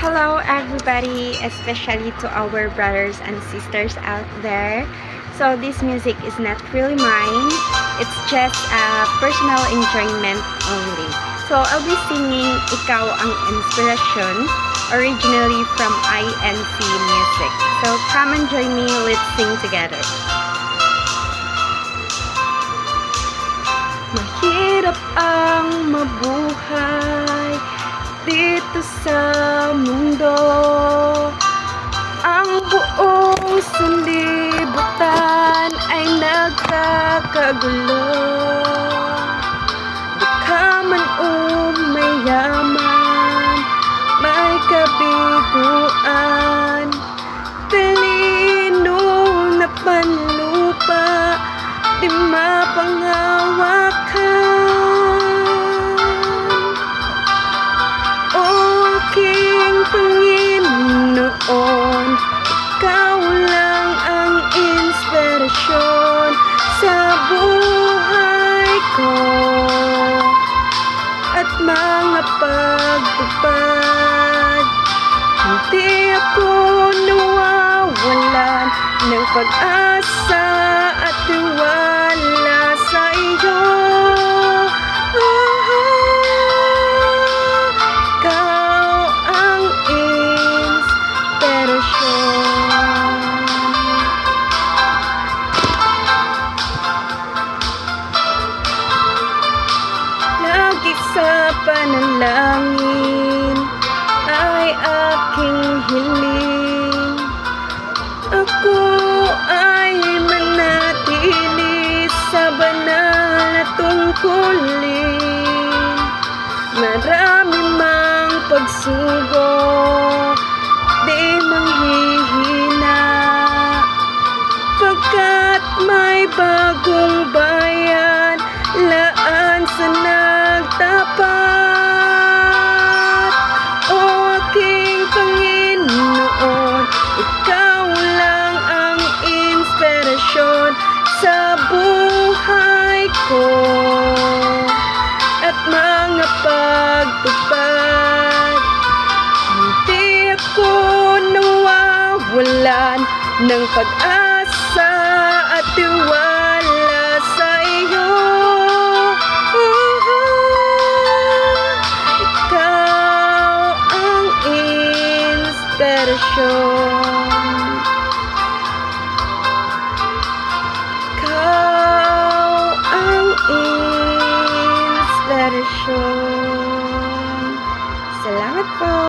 Hello everybody, especially to our brothers and sisters out there. So this music is not really mine. It's just a personal enjoyment only. So I'll be singing Ikaw Ang Inspirasyon, originally from INC Music. So come and join me, let's sing together. Mahirap ang mabuhay dito sa mundo, ang buong sanlibutan ay nagkakagulo. Baka man o mayaman, may kabiguan, talino na panlupa, di mapangawakan. Panginoon, ikaw lang ang inspirasyon sa buhay ko at mga pagtupad. Hindi ako nawawalan ng pag-asa at tiwala sa iyo. Lagi sa panalangin ay aking hiling, ako ay manatili sa banal na tungkulin. Marami mang pagsubok, di manghihina, pagkat may bagong bayan, laan sa nagtapat. O aking Panginoon, ikaw lang ang inspirasyon sa buhay ko at mga pagtupad. Hindi ako nawawalan ng pag-asa at tiwala sa iyo. Ikaw ang inspirasyon. Ikaw ang inspirasyon. Salamat po.